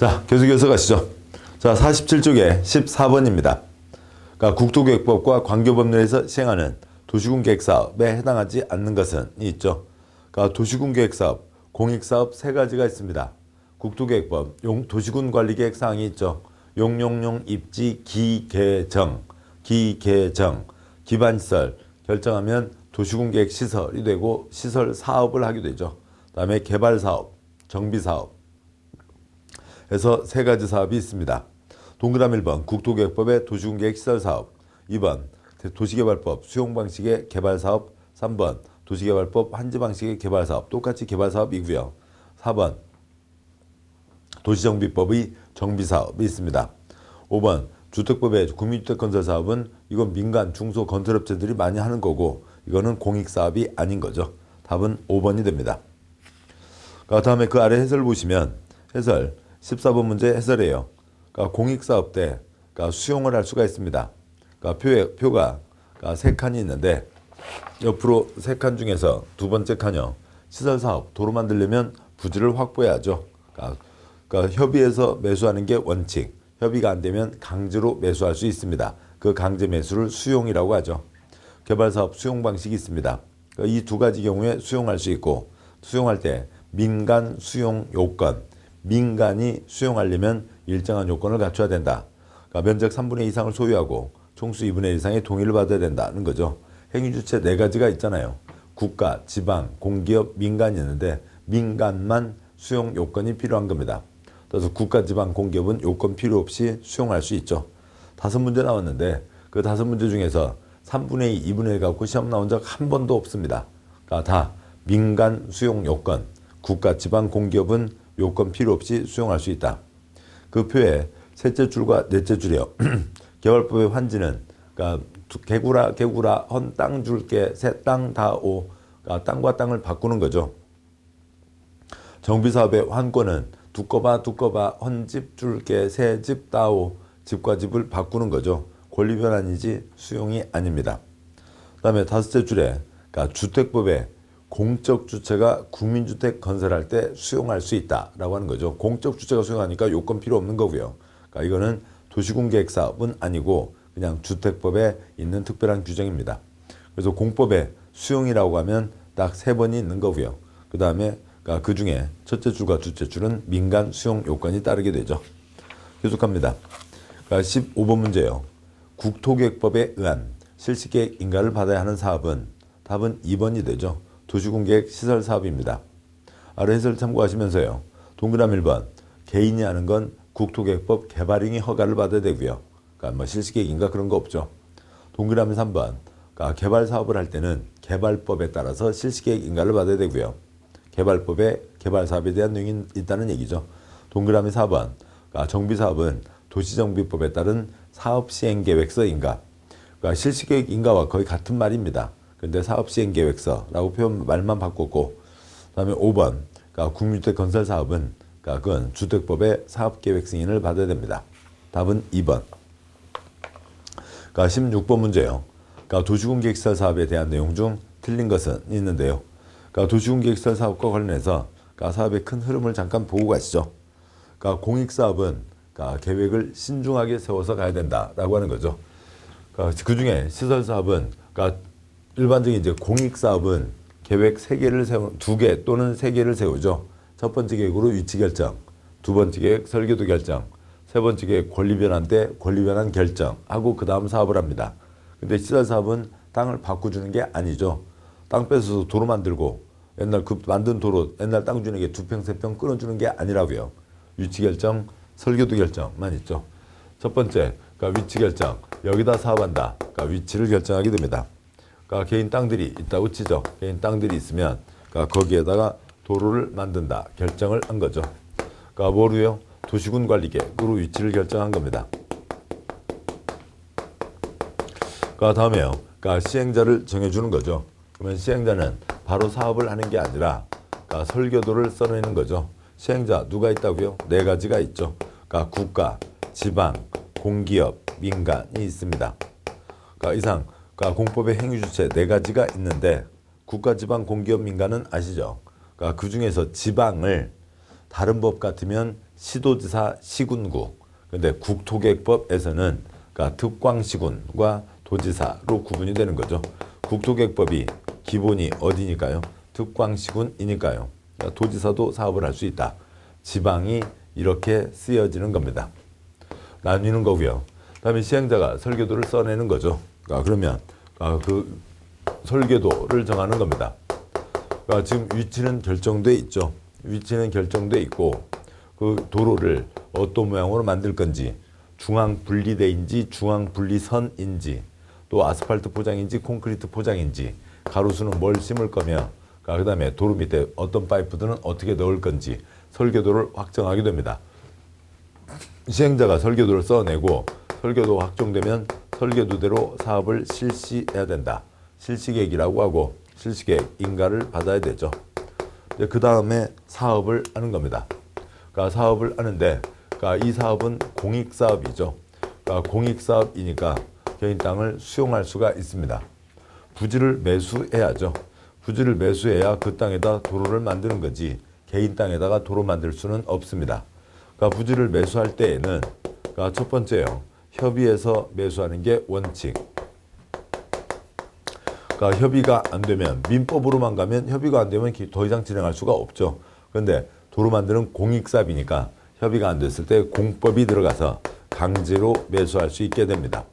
자, 계속해서 가시죠. 자, 47쪽에 14번입니다. 그러니까 국토계획법과 관계법률에서 시행하는 도시군계획사업에 해당하지 않는 것은 있죠. 그러니까 도시군계획사업, 공익사업 세 가지가 있습니다. 국토계획법, 도시군관리계획 사항이 있죠. 용용용 입지 기계정, 기반시설 결정하면 도시군계획 시설이 되고 시설 사업을 하게 되죠. 그 다음에 개발사업, 정비사업 해서 세 가지 사업이 있습니다. 동그라미 1번 국토계획법의 도시군계획 시설사업, 2번 도시개발법 수용방식의 개발사업, 3번 도시개발법 한지방식의 개발사업 똑같이 개발사업이고요. 4번 도시정비법의 정비사업이 있습니다. 5번 주택법의 국민주택건설사업은 이건 민간 중소건설업체들이 많이 하는 거고 이거는 공익사업이 아닌 거죠. 답은 5번이 됩니다. 그 다음에 그 아래 해설 보시면 해설 14번 문제 해설이에요. 그러니까 공익사업 때 수용을 할 수가 있습니다. 그러니까 표가 세 칸이 있는데 옆으로 세 칸 중에서 두 번째 칸이요. 시설사업, 도로 만들려면 부지를 확보해야죠. 그러니까 협의해서 매수하는 게 원칙. 협의가 안 되면 강제로 매수할 수 있습니다. 그 강제 매수를 수용이라고 하죠. 개발사업 수용 방식이 있습니다. 그러니까 이 두 가지 경우에 수용할 수 있고 수용할 때 민간 수용 요건, 민간이 수용하려면 일정한 요건을 갖춰야 된다. 그러니까 면적 3분의 2 이상을 소유하고 총수 2분의 1 이상의 동의를 받아야 된다는 거죠. 행위주체 네 가지가 있잖아요. 국가, 지방, 공기업, 민간이 있는데 민간만 수용 요건이 필요한 겁니다. 그래서 국가, 지방, 공기업은 요건 필요 없이 수용할 수 있죠. 5문제 나왔는데 그 5문제 중에서 3분의 2, 2분의 1 갖고 시험 나온 적 한 번도 없습니다. 그러니까 다 민간 수용 요건, 국가, 지방, 공기업은 요건 필요 없이 수용할 수 있다. 그 표에 셋째 줄과 넷째 줄이요. 개발법의 환지는 그러니까 개구라 헌 땅 줄게 새 땅 다오. 그러니까 땅과 땅을 바꾸는 거죠. 정비사업의 환권은 두꺼봐 헌 집 줄게 새 집 다오. 집과 집을 바꾸는 거죠. 권리 변환이지 수용이 아닙니다. 그 다음에 5째 줄에 그러니까 주택법에 공적 주체가 국민주택 건설할 때 수용할 수 있다라고 하는 거죠. 공적 주체가 수용하니까 요건 필요 없는 거고요. 그러니까 이거는 도시군계획사업은 아니고 그냥 주택법에 있는 특별한 규정입니다. 그래서 공법에 수용이라고 하면 딱 3번이 있는 거고요. 그 다음에 그 중에 첫째 줄과 둘째 줄은 민간 수용 요건이 따르게 되죠. 계속합니다. 15번 문제예요. 국토계획법에 의한 실시계획 인가를 받아야 하는 사업은 답은 2번이 되죠. 도시군계획 시설사업입니다. 아래 해설 참고하시면서요. 동그라미 1번 개인이 하는 건 국토계획법 개발행위 허가를 받아야 되고요. 그러니까 뭐 실시계획 인가 그런 거 없죠. 동그라미 3번 그러니까 개발사업을 할 때는 개발법에 따라서 실시계획 인가를 받아야 되고요. 개발법에 개발사업에 대한 내용이 있다는 얘기죠. 동그라미 4번 그러니까 정비사업은 도시정비법에 따른 사업시행계획서 인가. 그러니까 실시계획 인가와 거의 같은 말입니다. 근데 사업시행계획서라고 표현 말만 바꿨고, 그 다음에 5번 그러니까 국민주택 건설 사업은 그러니까 그건 주택법의 사업계획 승인을 받아야 됩니다. 답은 2번. 그러니까 16번 문제예요. 그러니까 도시군계획시설 사업에 대한 내용 중 틀린 것은 있는데요. 그러니까 도시군계획시설 사업과 관련해서 그러니까 사업의 큰 흐름을 잠깐 보고 가시죠. 그러니까 공익사업은 그러니까 계획을 신중하게 세워서 가야 된다라고 하는 거죠. 그러니까 그 중에 시설사업은 그러니까 일반적인 이제 공익사업은 계획 2개 또는 3개를 세우죠. 첫 번째 계획으로 위치 결정, 두 번째 계획 설계도 결정, 세 번째 계획 권리 변환 때 권리 변환 결정하고 그 다음 사업을 합니다. 근데 시설사업은 땅을 바꿔주는 게 아니죠. 땅 뺏어서 도로 만들고 옛날 그 만든 도로 옛날 땅 주는 게 2평, 3평 끊어주는 게 아니라고요. 위치 결정, 설계도 결정만 있죠. 첫 번째, 그러니까 위치 결정. 여기다 사업한다. 그러니까 위치를 결정하게 됩니다. 그러니까 개인 땅들이 있다고 치죠. 개인 땅들이 있으면 그러니까 거기에다가 도로를 만든다. 결정을 한 거죠. 그러니까 뭐로요? 도시군관리계획으로 위치를 결정한 겁니다. 그 다음에요. 그러니까 시행자를 정해주는 거죠. 그러면 시행자는 바로 사업을 하는 게 아니라 그러니까 설계도를 써내는 거죠. 시행자 누가 있다고요? 4가지가 있죠. 그러니까 국가, 지방, 공기업, 민간이 있습니다. 그러니까 이상 그러니까 공법의 행위주체 4가지가 있는데 국가, 지방, 공기업, 민간은 아시죠? 그러니까 그 중에서 지방을 다른 법 같으면 시도지사 시군구. 근데 국토계획법에서는 그러니까 특광시군과 도지사로 구분이 되는 거죠. 국토계획법이 기본이 어디니까요? 특광시군이니까요. 그러니까 도지사도 사업을 할 수 있다. 지방이 이렇게 쓰여지는 겁니다. 나뉘는 거고요. 그다음에 시행자가 설계도를 써내는 거죠. 그러면 그 설계도를 정하는 겁니다. 지금 위치는 결정돼 있죠. 위치는 결정돼 있고 그 도로를 어떤 모양으로 만들 건지, 중앙 분리대인지 중앙 분리선인지, 또 아스팔트 포장인지 콘크리트 포장인지, 가로수는 뭘 심을 거며, 그 다음에 도로 밑에 어떤 파이프들은 어떻게 넣을 건지 설계도를 확정하게 됩니다. 시행자가 설계도를 써내고 설계도 확정되면 설계도대로 사업을 실시해야 된다. 실시계획이라고 하고 실시계획 인가를 받아야 되죠. 그 다음에 사업을 하는 겁니다. 그러니까 사업을 하는데 이 사업은 공익사업이죠. 공익사업이니까 개인 땅을 수용할 수가 있습니다. 부지를 매수해야죠. 부지를 매수해야 그 땅에다 도로를 만드는 거지 개인 땅에다가 도로 만들 수는 없습니다. 부지를 매수할 때에는 첫 번째요. 협의해서 매수하는 게 원칙. 협의가 안 되면 민법으로만 가면 협의가 안 되면 더 이상 진행할 수가 없죠. 그런데 도로 만드는 공익사업이니까 협의가 안 됐을 때 공법이 들어가서 강제로 매수할 수 있게 됩니다.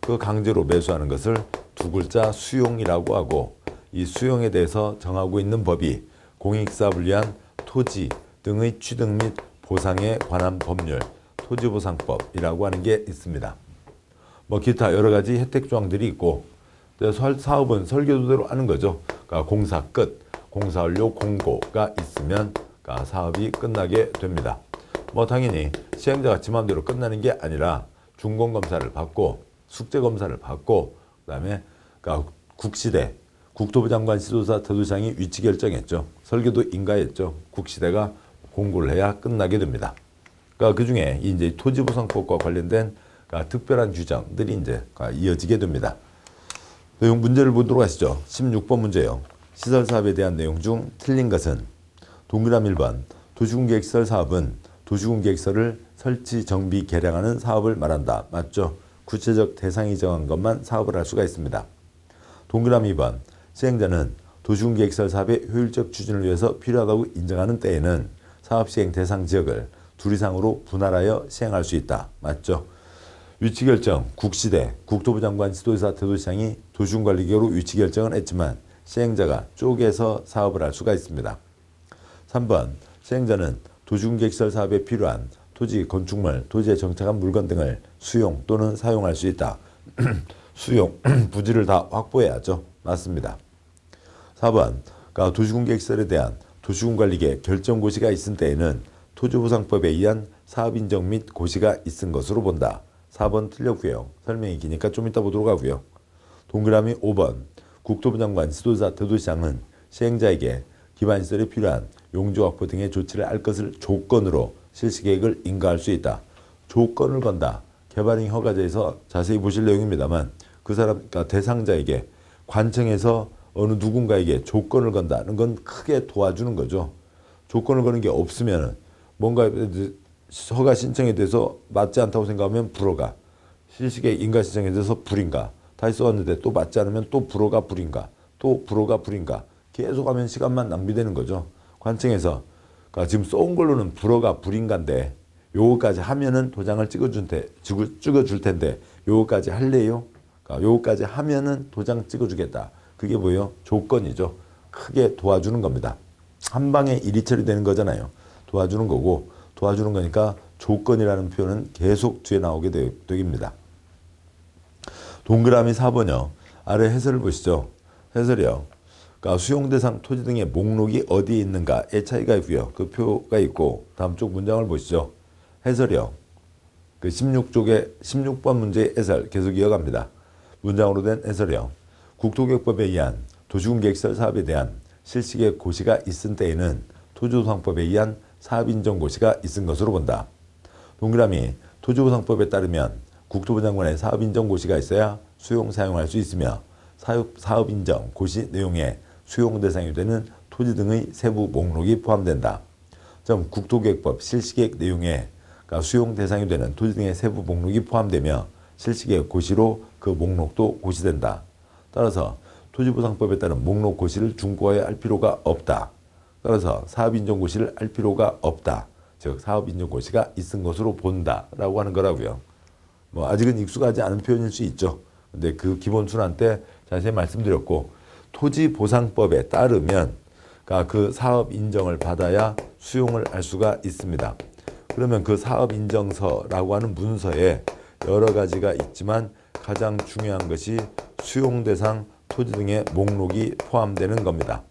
그 강제로 매수하는 것을 두 글자 수용이라고 하고 이 수용에 대해서 정하고 있는 법이 공익사업을 위한 토지 등의 취득 및 보상에 관한 법률 토지보상법이라고 하는 게 있습니다. 기타 여러 가지 혜택 조항들이 있고 사업은 설계도대로 하는 거죠. 공사 끝, 공사 완료 공고가 있으면 사업이 끝나게 됩니다. 당연히 시행자가 지 마음대로 끝나는 게 아니라 준공검사를 받고 숙제검사를 받고 그다음에 국시대, 국토부 장관 시도지사 대도시장이 위치 결정했죠. 설계도 인가했죠. 국시대가 공고를 해야 끝나게 됩니다. 그 중에 이제 토지보상법과 관련된 특별한 규정들이 이제 이어지게 됩니다. 내용 문제를 보도록 하시죠. 16번 문제요. 시설사업에 대한 내용 중 틀린 것은 동그라미 1번 도시군계획시설 사업은 도시군계획시설을 설치, 정비, 개량하는 사업을 말한다. 맞죠? 구체적 대상이 정한 것만 사업을 할 수가 있습니다. 동그라미 2번 시행자는 도시군계획시설 사업의 효율적 추진을 위해서 필요하다고 인정하는 때에는 사업 시행 대상 지역을 둘 이상으로 분할하여 시행할 수 있다. 맞죠? 위치결정, 국시대, 국토부 장관, 시도지사, 대도시장이 도시군관리계획으로 위치결정은 했지만 시행자가 쪼개서 사업을 할 수가 있습니다. 3번 시행자는 도시군계획시설 사업에 필요한 토지, 건축물, 토지에 정착한 물건 등을 수용 또는 사용할 수 있다. 수용, 부지를 다 확보해야죠. 맞습니다. 4번 도시군계획시설에 대한 도시군관리계획 결정고시가 있은 때에는 토지보상법에 의한 사업인정 및 고시가 있은 것으로 본다. 4번 틀렸고요. 설명이 기니까 좀 이따 보도록 하고요. 동그라미 5번 국토부 장관, 시도지사, 대도시장은 시행자에게 기반시설에 필요한 용지 확보 등의 조치를 할 것을 조건으로 실시계획을 인가할 수 있다. 조건을 건다. 개발행 허가제에서 자세히 보실 내용입니다만 그 사람, 대상자에게 관청에서 어느 누군가에게 조건을 건다는 건 크게 도와주는 거죠. 조건을 거는 게 없으면 뭔가 허가 신청에 대해서 맞지 않다고 생각하면 불허가, 실시계획 인가 신청에 대해서 불인가, 다시 써왔는데 또 맞지 않으면 또 불허가 불인가, 또 불허가 불인가, 계속 하면 시간만 낭비되는 거죠. 관청에서 지금 써온 걸로는 불허가 불인가인데 요거까지 하면은 도장을 찍어줄 텐데 요거까지 할래요? 요거까지 하면은 도장 찍어주겠다. 그게 뭐예요? 조건이죠. 크게 도와주는 겁니다. 한 방에 일이 처리되는 거잖아요. 도와주는 거고, 도와주는 거니까 조건이라는 표현은 계속 뒤에 나오게 됩니다. 동그라미 4번이요. 아래 해설을 보시죠. 해설이요. 수용 대상 토지 등의 목록이 어디에 있는가의 차이가 있고요. 그 표가 있고 다음 쪽 문장을 보시죠. 해설이요. 16번 문제의 해설 계속 이어갑니다. 문장으로 된 해설이요. 국토계획법에 의한 도시군계획시설 사업에 대한 실시계획 고시가 있은 때에는 토지보상법에 의한 사업인정고시가 있은 것으로 본다. 동그라미 토지보상법에 따르면 국토부 장관의 사업인정고시가 있어야 수용 사용할 수 있으며 사업인정 고시 내용에 수용 대상이 되는 토지 등의 세부 목록이 포함된다. 국토계획법 실시계획 내용에 수용 대상이 되는 토지 등의 세부 목록이 포함되며 실시계획 고시로 그 목록도 고시된다. 따라서 토지보상법에 따른 목록 고시를 중고해야 할 필요가 없다. 따라서 사업인정고시를 할 필요가 없다. 즉 사업인정고시가 있은 것으로 본다라고 하는 거라고요. 뭐 아직은 익숙하지 않은 표현일 수 있죠. 근데 그 기본 순환 때 자세히 말씀드렸고, 토지보상법에 따르면 그 사업 인정을 받아야 수용을 할 수가 있습니다. 그러면 그 사업 인정서라고 하는 문서에 여러 가지가 있지만 가장 중요한 것이 수용 대상 토지 등의 목록이 포함되는 겁니다.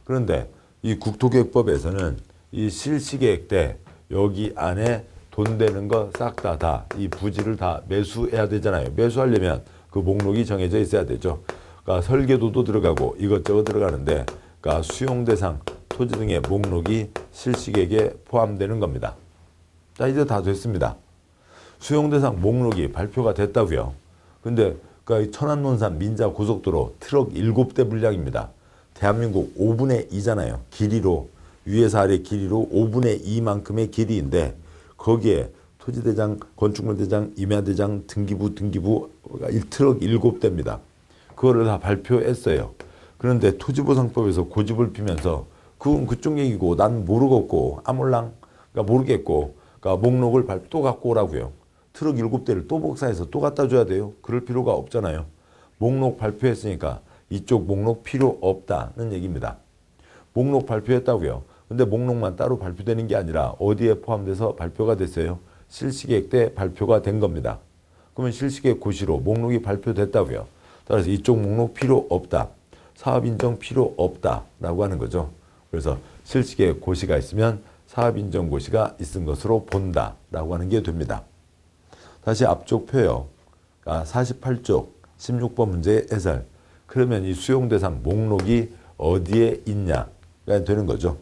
그런데 이 국토계획법에서는 이 실시계획 때 여기 안에 돈 되는 거 싹 다 이 부지를 다 매수해야 되잖아요. 매수하려면 그 목록이 정해져 있어야 되죠. 그러니까 설계도도 들어가고 이것저것 들어가는데 수용 대상 토지 등의 목록이 실시계획에 포함되는 겁니다. 자, 이제 다 됐습니다. 수용 대상 목록이 발표가 됐다고요. 근데 천안논산 민자고속도로 트럭 7대 분량입니다. 대한민국 5분의 2잖아요. 길이로, 위에서 아래 길이로 5분의 2만큼의 길이인데 거기에 토지대장, 건축물대장, 임야대장, 등기부 트럭 7대입니다. 그거를 다 발표했어요. 그런데 토지보상법에서 고집을 피면서 그건 그쪽 얘기고 난 모르겠고 아몰랑 모르겠고 목록을 또 갖고 오라고요. 트럭 7대를 또 복사해서 또 갖다 줘야 돼요. 그럴 필요가 없잖아요. 목록 발표했으니까 이쪽 목록 필요 없다는 얘기입니다. 목록 발표했다고요. 근데 목록만 따로 발표되는 게 아니라 어디에 포함돼서 발표가 됐어요? 실시계획 때 발표가 된 겁니다. 그러면 실시계획 고시로 목록이 발표됐다고요. 따라서 이쪽 목록 필요 없다. 사업인정 필요 없다라고 하는 거죠. 그래서 실시계획 고시가 있으면 사업인정 고시가 있은 것으로 본다라고 하는 게 됩니다. 다시 앞쪽 표요. 48쪽 16번 문제의 해설. 그러면 이 수용대상 목록이 어디에 있냐가 되는 거죠.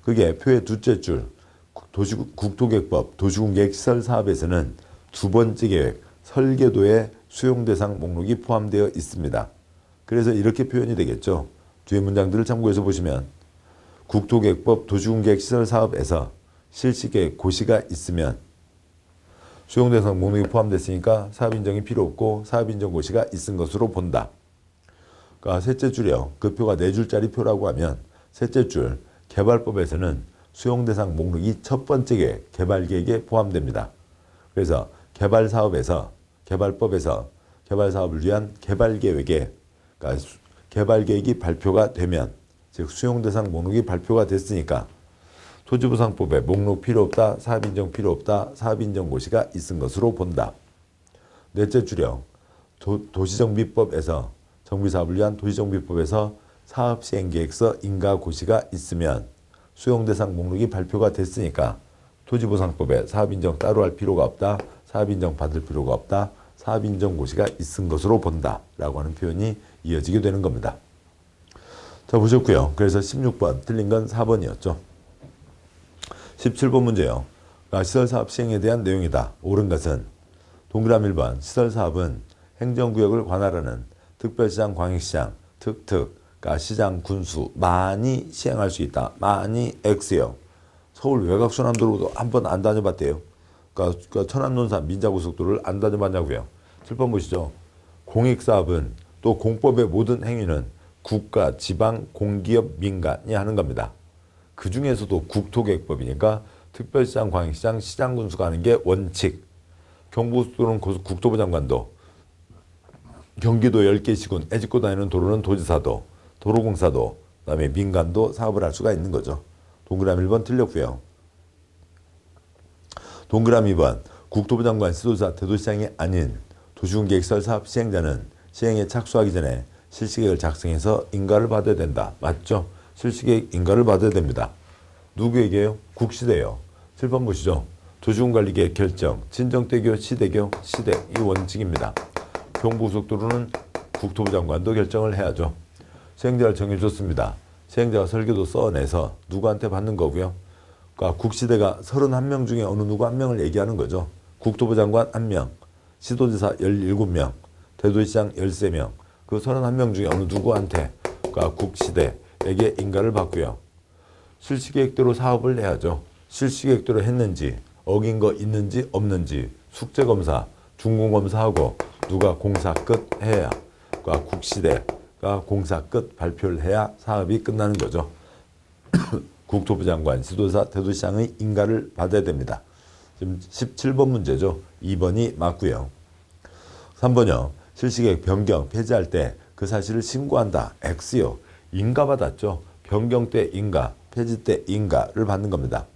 그게 표의 둘째 줄 국토계획법 도시공계획시설사업에서는 두 번째 계획 설계도에 수용대상 목록이 포함되어 있습니다. 그래서 이렇게 표현이 되겠죠. 뒤에 문장들을 참고해서 보시면 국토계획법 도시공계획시설사업에서 실시계획 고시가 있으면 수용대상 목록이 포함됐으니까 사업인정이 필요 없고 사업인정 고시가 있은 것으로 본다. 셋째 줄이요. 그 표가 4줄짜리 표라고 하면 셋째 줄 개발법에서는 수용대상 목록이 첫 번째 계획 개발계획에 포함됩니다. 그래서 개발사업에서 개발법에서 개발사업을 위한 개발계획에 개발계획이 발표가 되면 즉 수용대상 목록이 발표가 됐으니까 토지보상법에 목록 필요 없다, 사업인정 필요 없다, 사업인정 고시가 있은 것으로 본다. 넷째 줄이요. 도시정비법에서 정비사업을 위한 도시정비법에서 사업시행계획서 인가고시가 있으면 수용대상 목록이 발표가 됐으니까 토지보상법에 사업인정 따로 할 필요가 없다, 사업인정 받을 필요가 없다, 사업인정고시가 있은 것으로 본다 라고 하는 표현이 이어지게 되는 겁니다. 자, 보셨고요. 그래서 16번 틀린 건 4번이었죠. 17번 문제요. 시설사업 시행에 대한 내용이다. 옳은 것은 동그라미 1번 시설사업은 행정구역을 관할하는 특별시장, 광역시장, 시장, 군수 많이 시행할 수 있다. 많이 X요. 서울 외곽순환도로도 한번 안 다녀봤대요. 천안논산 민자고속도로를 안 다녀봤냐고요. 7번 보시죠. 공익사업은 또 공법의 모든 행위는 국가, 지방, 공기업, 민간이 하는 겁니다. 그 중에서도 국토계획법이니까 특별시장, 광역시장, 시장, 군수가 하는 게 원칙. 경부고속도로는 국토부 장관도, 경기도 10개 시군 애집고 다니는 도로는 도지사도, 도로공사도, 그다음에 민간도 사업을 할 수가 있는 거죠. 동그라미 1번 틀렸고요. 동그라미 2번 국토부 장관, 시도지사, 대도시장이 아닌 도시공계획시설 사업 시행자는 시행에 착수하기 전에 실시계획을 작성해서 인가를 받아야 된다. 맞죠? 실시계획 인가를 받아야 됩니다. 누구에게요? 국시대요. 7번 보시죠. 도시공관리계획 결정, 친정대교, 시대교, 시대 이 원칙입니다. 경부고속도로는 국토부 장관도 결정을 해야죠. 시행자를 정해줬습니다. 시행자가 설계도 써내서 누구한테 받는 거고요. 국시대가 31명 중에 어느 누구 한 명을 얘기하는 거죠. 국토부 장관 1명, 시도지사 17명, 대도시장 13명, 그 31명 중에 어느 누구한테 국시대에게 인가를 받고요. 실시계획대로 사업을 해야죠. 실시계획대로 했는지 어긴 거 있는지 없는지 숙제검사, 준공검사하고 누가 공사 끝 해야 국시대가 공사 끝 발표를 해야 사업이 끝나는 거죠. 국토부 장관, 지도사, 대도시장의 인가를 받아야 됩니다. 지금 17번 문제죠. 2번이 맞고요. 3번요. 실시계획 변경, 폐지할 때 그 사실을 신고한다. X요. 인가 받았죠. 변경 때 인가, 폐지 때 인가를 받는 겁니다.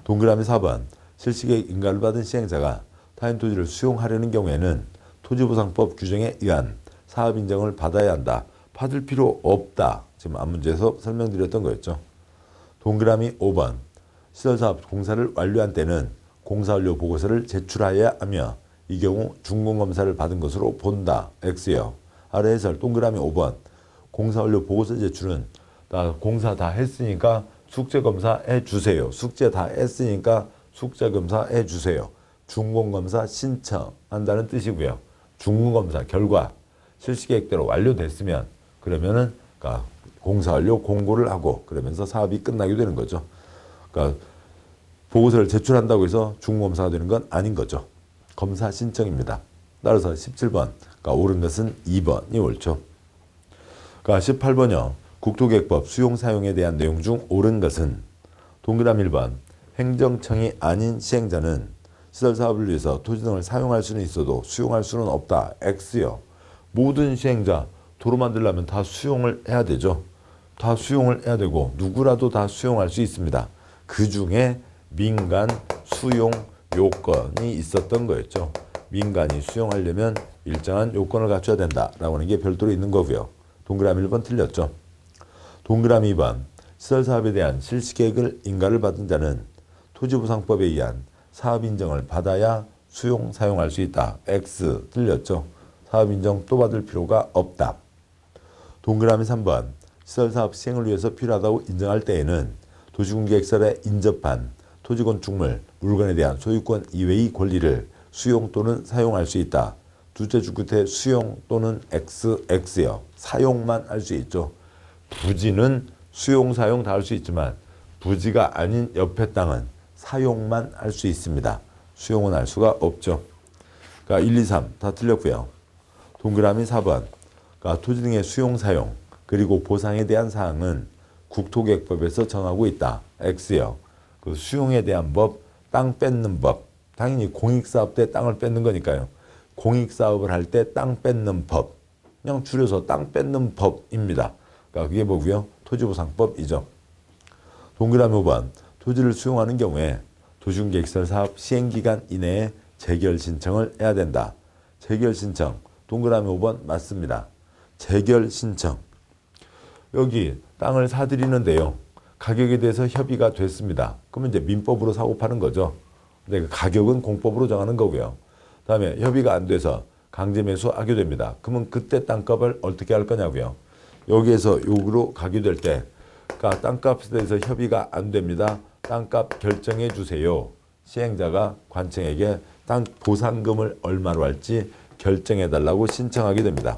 동그라미 4번. 실시계획 인가를 받은 시행자가 타인 토지를 수용하려는 경우에는 토지보상법 규정에 의한 사업 인정을 받아야 한다. 받을 필요 없다. 지금 앞문제에서 설명드렸던 거였죠. 동그라미 5번. 시설사업 공사를 완료한 때는 공사완료 보고서를 제출하여야 하며 이 경우 준공검사를 받은 것으로 본다. X요. 아래 해설 동그라미 5번. 공사완료 보고서 제출은 공사 다 했으니까 숙제검사 해주세요. 숙제 다 했으니까 숙제검사 해주세요. 준공검사 신청한다는 뜻이고요. 준공검사 결과 실시계획대로 완료됐으면 그러면은 공사완료 공고를 하고 그러면서 사업이 끝나게 되는 거죠. 그러니까 보고서를 제출한다고 해서 준공검사가 되는 건 아닌 거죠. 검사 신청입니다. 따라서 17번, 옳은 것은 2번이 옳죠. 18번요. 국토계획법 수용사용에 대한 내용 중 옳은 것은 동그라미 1번. 행정청이 아닌 시행자는 시설사업을 위해서 토지 등을 사용할 수는 있어도 수용할 수는 없다. X요. 모든 시행자 도로 만들려면 다 수용을 해야 되죠. 다 수용을 해야 되고 누구라도 다 수용할 수 있습니다. 그 중에 민간 수용 요건이 있었던 거였죠. 민간이 수용하려면 일정한 요건을 갖춰야 된다라고 하는 게 별도로 있는 거고요. 동그라미 1번 틀렸죠. 동그라미 2번. 시설사업에 대한 실시계획을 인가를 받은 자는 토지보상법에 의한 사업인정을 받아야 수용, 사용할 수 있다. X 틀렸죠. 사업인정 또 받을 필요가 없다. 동그라미 3번. 시설사업 시행을 위해서 필요하다고 인정할 때에는 도시군계획설에 인접한 토지건축물, 물건에 대한 소유권 이외의 권리를 수용 또는 사용할 수 있다. 두째 주 끝에 수용 또는 X요. 사용만 할 수 있죠. 부지는 수용, 사용 다 할 수 있지만 부지가 아닌 옆에 땅은 사용만 할 수 있습니다. 수용은 할 수가 없죠. 1, 2, 3 다 틀렸고요. 동그라미 4번. 토지 등의 수용, 사용 그리고 보상에 대한 사항은 국토계획법에서 정하고 있다. X요. 그 수용에 대한 법, 땅 뺏는 법. 당연히 공익사업 때 땅을 뺏는 거니까요. 공익사업을 할 때 땅 뺏는 법. 그냥 줄여서 땅 뺏는 법입니다. 그게 뭐고요? 토지보상법이죠. 동그라미 5번. 토지를 수용하는 경우에 도시군계획설 사업 시행기간 이내에 재결 신청을 해야 된다. 재결 신청. 동그라미 5번 맞습니다. 재결 신청. 여기 땅을 사들이는데요. 가격에 대해서 협의가 됐습니다. 그러면 이제 민법으로 사고 파는 거죠. 근데 그 가격은 공법으로 정하는 거고요. 다음에 협의가 안 돼서 강제 매수 악유됩니다. 그러면 그때 땅값을 어떻게 할 거냐고요. 여기에서 요구로 가게 될 때, 그러니까 땅값에 대해서 협의가 안 됩니다. 땅값 결정해 주세요. 시행자가 관청에게 땅 보상금을 얼마로 할지 결정해 달라고 신청하게 됩니다.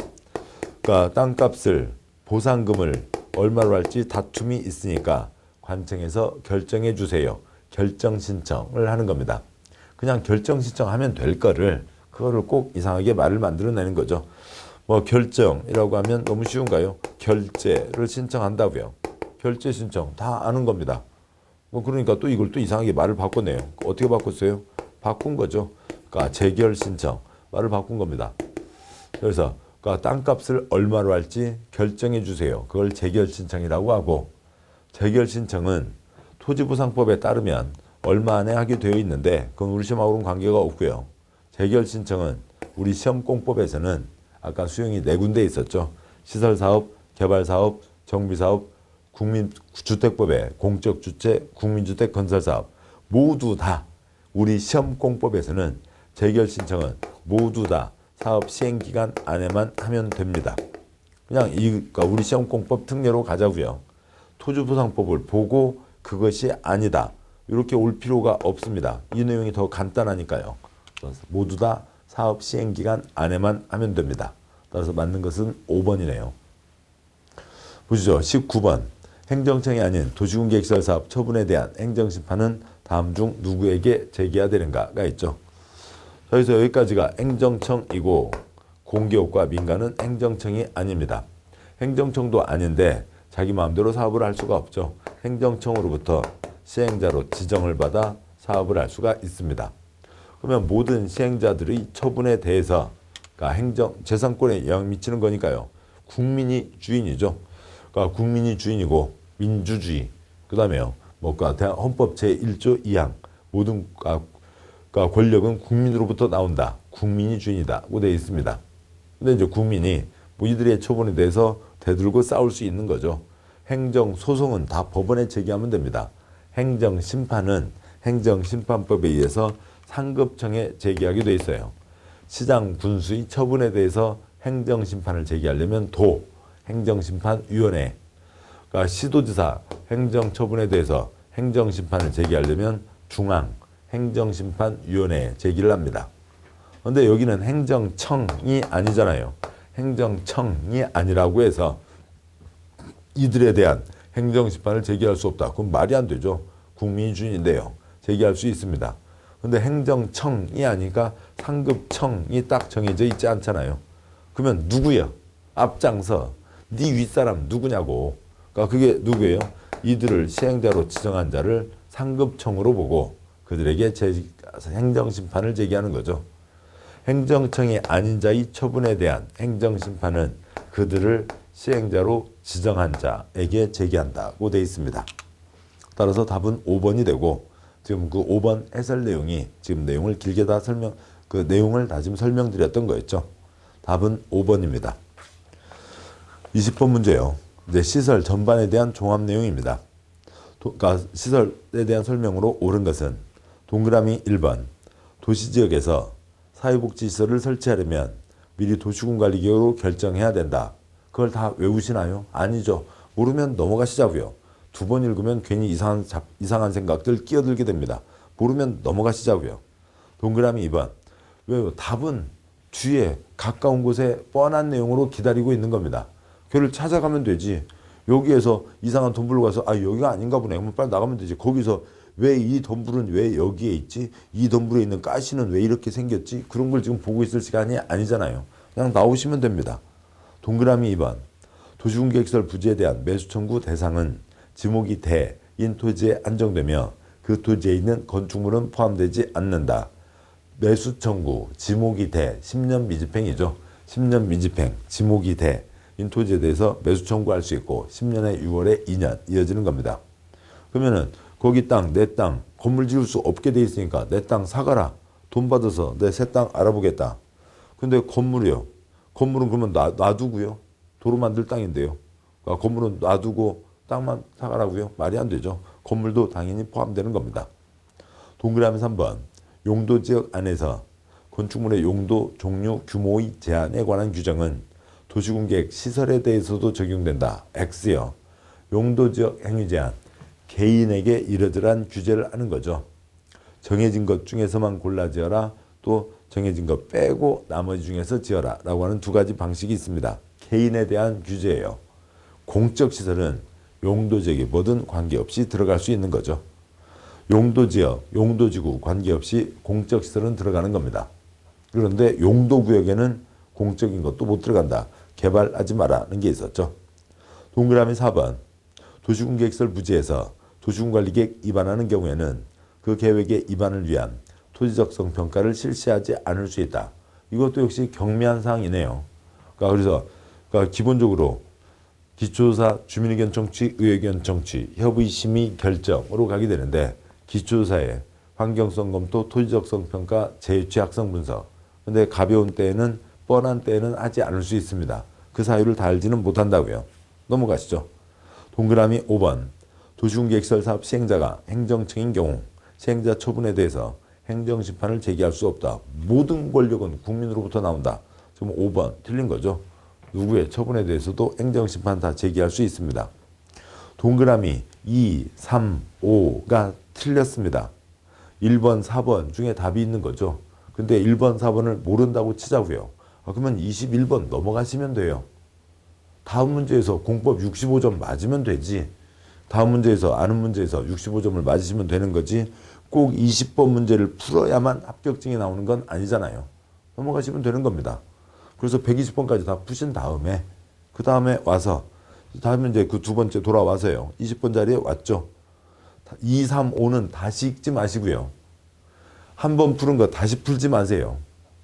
그러니까 땅값을 보상금을 얼마로 할지 다툼이 있으니까 관청에서 결정해 주세요. 결정 신청을 하는 겁니다. 그냥 결정 신청하면 될 거를 그거를 꼭 이상하게 말을 만들어내는 거죠. 결정이라고 하면 너무 쉬운가요? 결제를 신청한다고요. 결제 신청 다 아는 겁니다. 그러니까 또 이걸 또 이상하게 말을 바꿨네요. 어떻게 바꿨어요? 바꾼 거죠. 그러니까 재결 신청 말을 바꾼 겁니다. 그래서 땅값을 얼마로 할지 결정해 주세요. 그걸 재결 신청이라고 하고, 재결 신청은 토지보상법에 따르면 얼마 안에 하게 되어 있는데 그건 우리 시험하고는 관계가 없고요. 재결 신청은 우리 시험공법에서는 아까 수용이 4군데 있었죠. 시설사업, 개발사업, 정비사업, 국민주택법의 공적주택, 국민주택 건설사업 모두 다 우리 시험공법에서는 재결 신청은 모두 다 사업 시행기간 안에만 하면 됩니다. 그냥 그러니까 우리 시험공법 특례로 가자고요. 토지보상법을 보고 그것이 아니다. 이렇게 올 필요가 없습니다. 이 내용이 더 간단하니까요. 모두 다 사업 시행기간 안에만 하면 됩니다. 따라서 맞는 것은 5번이네요. 보시죠. 19번. 행정청이 아닌 도시군계획시설사업 처분에 대한 행정심판은 다음 중 누구에게 제기해야 되는가가 있죠. 그래서 여기까지가 행정청이고 공기업과 민간은 행정청이 아닙니다. 행정청도 아닌데 자기 마음대로 사업을 할 수가 없죠. 행정청으로부터 시행자로 지정을 받아 사업을 할 수가 있습니다. 그러면 모든 시행자들의 처분에 대해서 행정 재산권에 영향 미치는 거니까요. 국민이 주인이죠. 그러니까 국민이 주인이고 민주주의 그다음에요. 헌법 제1조 2항 모든 권력은 국민으로부터 나온다. 국민이 주인이다고 되어 있습니다. 근데 이제 국민이 이들의 처분에 대해서 대들고 싸울 수 있는 거죠. 행정 소송은 다 법원에 제기하면 됩니다. 행정 심판은 행정심판법에 의해서 상급청에 제기하게 돼 있어요. 시장 군수의 처분에 대해서 행정심판을 제기하려면 도 행정심판위원회, 그러니까 시도지사 행정처분에 대해서 행정심판을 제기하려면 중앙 행정심판위원회에 제기를 합니다. 그런데 여기는 행정청이 아니잖아요. 행정청이 아니라고 해서 이들에 대한 행정심판을 제기할 수 없다. 그건 말이 안 되죠. 국민이 주인인데요. 제기할 수 있습니다. 근데 행정청이 아니니까 상급청이 딱 정해져 있지 않잖아요. 그러면 누구야? 앞장서 네 윗사람 누구냐고. 그러니까 그게 누구예요? 이들을 시행자로 지정한 자를 상급청으로 보고 그들에게 행정심판을 제기하는 거죠. 행정청이 아닌 자의 처분에 대한 행정심판은 그들을 시행자로 지정한 자에게 제기한다고 되어 있습니다. 따라서 답은 5번이 되고 지금 그 5번 해설 내용이 지금 내용을 길게 다 그 내용을 다 지금 설명드렸던 거였죠. 답은 5번입니다. 20번 문제요. 이제 시설 전반에 대한 종합 내용입니다. 그러니까 시설에 대한 설명으로 옳은 것은 동그라미 1번 도시지역에서 사회복지시설을 설치하려면 미리 도시군관리기구로 결정해야 된다. 그걸 다 외우시나요? 아니죠. 모르면 넘어가시자고요. 2번 읽으면 괜히 이상한 생각들 끼어들게 됩니다. 모르면 넘어가시자고요. 동그라미 2번. 왜요? 답은 뒤에 가까운 곳에 뻔한 내용으로 기다리고 있는 겁니다. 걔를 찾아가면 되지. 여기에서 이상한 덤불로 가서 여기가 아닌가 보네. 그러면 빨리 나가면 되지. 거기서 왜 이 덤불은 왜 여기에 있지? 이 덤불에 있는 가시는 왜 이렇게 생겼지? 그런 걸 지금 보고 있을 시간이 아니잖아요. 그냥 나오시면 됩니다. 동그라미 2번. 도시군계획시설 부지에 대한 매수 청구 대상은 지목이 대인 토지에 안정되며 그 토지에 있는 건축물은 포함되지 않는다. 매수 청구, 지목이 대, 10년 미집행이죠. 10년 미집행, 지목이 대인 토지에 대해서 매수 청구할 수 있고 10년에 6월에 2년 이어지는 겁니다. 그러면은 거기 땅, 내 땅, 건물 지을 수 없게 돼 있으니까 내 땅 사가라. 돈 받아서 내 새 땅 알아보겠다. 근데 건물이요. 건물은 그러면 놔두고요. 도로 만들 땅인데요. 그러니까 건물은 놔두고 땅만 사가라고요? 말이 안 되죠. 건물도 당연히 포함되는 겁니다. 동그라미 3번. 용도지역 안에서 건축물의 용도, 종류, 규모의 제한에 관한 규정은 도시군계획 시설에 대해서도 적용된다. X요. 용도지역 행위 제한. 개인에게 이러저러한 규제를 하는 거죠. 정해진 것 중에서만 골라 지어라. 또 정해진 것 빼고 나머지 중에서 지어라. 라고 하는 두 가지 방식이 있습니다. 개인에 대한 규제예요. 공적시설은 용도지역이 뭐든 관계없이 들어갈 수 있는 거죠. 용도지역, 용도지구 관계없이 공적시설은 들어가는 겁니다. 그런데 용도구역에는 공적인 것도 못 들어간다. 개발하지 마라는 게 있었죠. 동그라미 4번. 도시군계획시설 부지에서 도시군관리계획 위반하는 경우에는 그 계획의 위반을 위한 토지적성 평가를 실시하지 않을 수 있다. 이것도 역시 경미한 사항이네요. 그러니까 기본적으로 기초조사, 주민의견 청취, 의회견 청취, 협의 심의 결정으로 가게 되는데 기초조사에 환경성 검토, 토지적성 평가, 재유치 학성 분석. 근데 가벼운 때에는 뻔한 때에는 하지 않을 수 있습니다. 그 사유를 다 알지는 못한다고요. 넘어가시죠. 동그라미 5번. 도시군계획시설 사업 시행자가 행정청인 경우 시행자 처분에 대해서 행정심판을 제기할 수 없다. 모든 권력은 국민으로부터 나온다. 지금 5번 틀린 거죠. 누구의 처분에 대해서도 행정심판 다 제기할 수 있습니다. 동그라미 2, 3, 5가 틀렸습니다. 1번, 4번 중에 답이 있는 거죠. 근데 1번, 4번을 모른다고 치자고요. 그러면 21번 넘어가시면 돼요. 다음 문제에서 공법 65점 맞으면 되지. 다음 문제에서 아는 문제에서 65점을 맞으시면 되는 거지 꼭 20번 문제를 풀어야만 합격증이 나오는 건 아니잖아요. 넘어가시면 되는 겁니다. 그래서 120번까지 다 푸신 다음에 그 다음에 와서 다음에 이제 그 두 번째 돌아와서요. 20번 자리에 왔죠. 2, 3, 5는 다시 읽지 마시고요. 한 번 푸른 거 다시 풀지 마세요.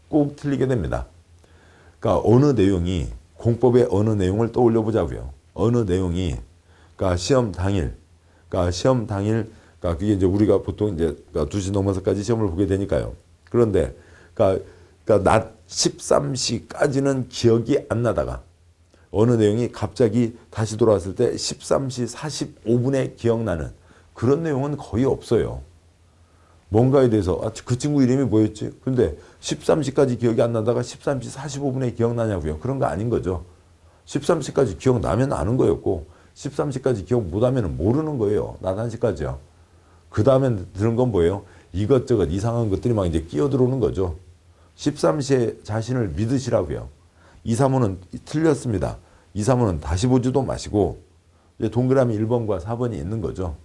꼭 틀리게 됩니다. 그러니까 어느 내용이 공법의 어느 내용을 떠올려 보자고요. 어느 내용이 그러니까 시험 당일 그러니까 그게 이제 우리가 보통 이제 2시 넘어서까지 시험을 보게 되니까요. 그런데 그러니까 낮 13시까지는 기억이 안 나다가 어느 내용이 갑자기 다시 돌아왔을 때 13시 45분에 기억나는 그런 내용은 거의 없어요. 뭔가에 대해서 그 친구 이름이 뭐였지? 근데 13시까지 기억이 안 나다가 13시 45분에 기억나냐고요. 그런 거 아닌 거죠. 13시까지 기억나면 아는 거였고 13시까지 기억 못하면 모르는 거예요. 낮 1시까지요. 그 다음에 들은 건 뭐예요? 이것저것 이상한 것들이 막 이제 끼어들어오는 거죠. 13시에 자신을 믿으시라고요. 2, 3호는 틀렸습니다. 2, 3호는 다시 보지도 마시고 이제 동그라미 1번과 4번이 있는 거죠.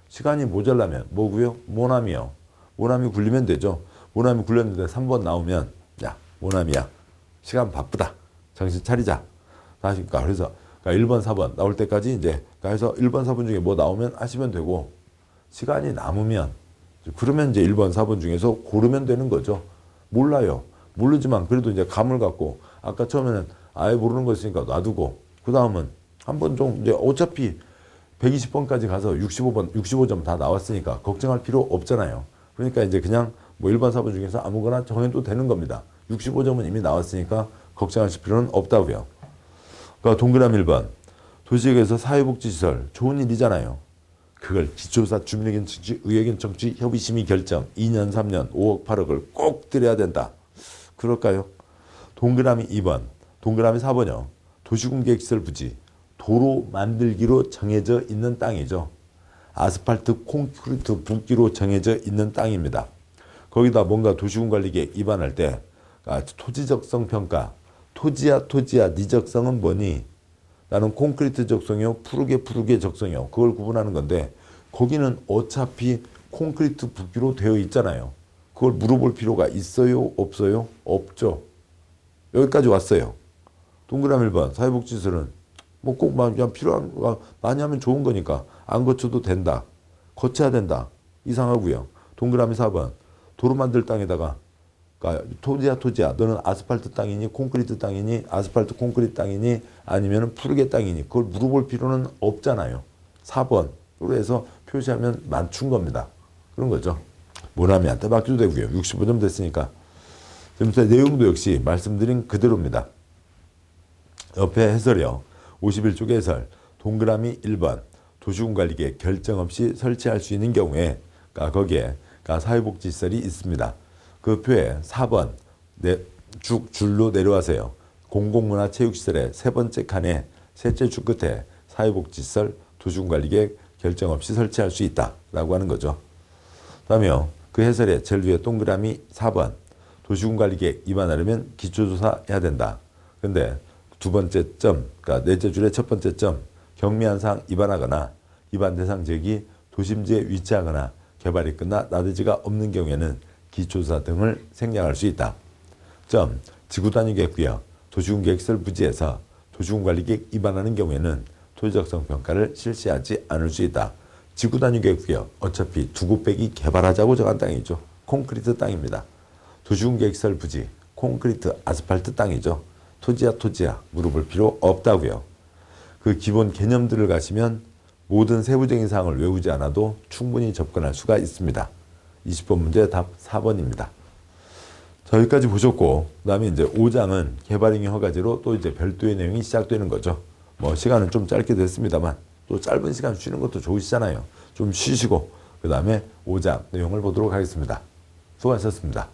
시간이 모자라면 뭐고요? 모나미요. 모나미 굴리면 되죠. 모나미 굴렸는데 3번 나오면 야 모나미야 시간 바쁘다. 정신 차리자. 다시 그래서 1번, 4번 나올 때까지 이제 그래서 1번, 4번 중에 뭐 나오면 하시면 되고 시간이 남으면 그러면 이제 1번, 4번 중에서 고르면 되는 거죠. 몰라요. 모르지만 그래도 이제 감을 갖고 아까 처음에는 아예 모르는 거 있으니까 놔두고 그 다음은 한번 좀 이제 어차피 120번까지 가서 65점 다 나왔으니까 걱정할 필요 없잖아요. 그러니까 이제 그냥 뭐 1번, 4번 중에서 아무거나 정해도 되는 겁니다. 65점은 이미 나왔으니까 걱정하실 필요는 없다고요. 그러니까 동그라미 1번. 도시역에서 사회복지시설 좋은 일이잖아요. 그걸 기초조사, 주민의견 청취, 의회견 청취, 협의심의 결정 2년, 3년, 5억, 8억을 꼭 드려야 된다. 그럴까요? 동그라미 2번. 동그라미 4번이요. 도시공개시설 부지. 도로 만들기로 정해져 있는 땅이죠. 아스팔트, 콘크리트 붓기로 정해져 있는 땅입니다. 거기다 뭔가 도시군관리계획 입안할 때 토지적성 평가, 토지야 네 적성은 뭐니? 나는 콘크리트 적성이요, 푸르게 적성이요. 그걸 구분하는 건데 거기는 어차피 콘크리트 붓기로 되어 있잖아요. 그걸 물어볼 필요가 있어요? 없어요? 없죠. 여기까지 왔어요. 동그라미 1번 사회복지시설은 뭐 꼭 그냥 필요한 거 많이 하면 좋은 거니까 안 거쳐도 된다. 거쳐야 된다. 이상하고요. 동그라미 4번 도로 만들 땅에다가 그러니까 토지야 너는 아스팔트 땅이니 콘크리트 땅이니 아스팔트 콘크리트 땅이니 아니면 푸르게 땅이니 그걸 물어볼 필요는 없잖아요. 4번으로 해서 표시하면 맞춘 겁니다. 그런 거죠. 모나미한테 맡겨도 되고요. 65점 됐으니까. 내용도 역시 말씀드린 그대로입니다. 옆에 해설이요. 51쪽 해설. 동그라미 1번. 도시군관리계획 결정 없이 설치할 수 있는 경우에 거기에 사회복지시설이 있습니다. 그 표에 4번 줄로 내려와서요. 공공문화체육시설의 세 번째 칸에 셋째 줄 끝에 사회복지시설 도시군관리계획 결정 없이 설치할 수 있다라고 하는 거죠. 다음에요. 그 해설에 제일 위에 동그라미 4번 도시군관리계획 입안하려면 기초조사 해야 된다. 근데 두 번째 점, 그러니까 넷째 줄의 첫 번째 점, 경미한 사항 입안하거나 입안 대상 지역이 도심지에 위치하거나 개발이 끝나 나대지가 없는 경우에는 기초조사 등을 생략할 수 있다. 점, 지구단위계획구역, 도시군계획시설 부지에서 도시군관리계획 입안하는 경우에는 토지적성 평가를 실시하지 않을 수 있다. 지구단위계획구역, 어차피 두고 빼기 개발하자고 정한 땅이죠. 콘크리트 땅입니다. 도시군계획시설 부지, 콘크리트 아스팔트 땅이죠. 토지야 물어볼 필요 없다고요. 그 기본 개념들을 가시면 모든 세부적인 사항을 외우지 않아도 충분히 접근할 수가 있습니다. 20번 문제 답 4번입니다. 여기까지 보셨고 그 다음에 이제 5장은 개발행위 허가제로 또 이제 별도의 내용이 시작되는 거죠. 뭐 시간은 좀 짧게 됐습니다만 또 짧은 시간 쉬는 것도 좋으시잖아요. 좀 쉬시고 그 다음에 5장 내용을 보도록 하겠습니다. 수고하셨습니다.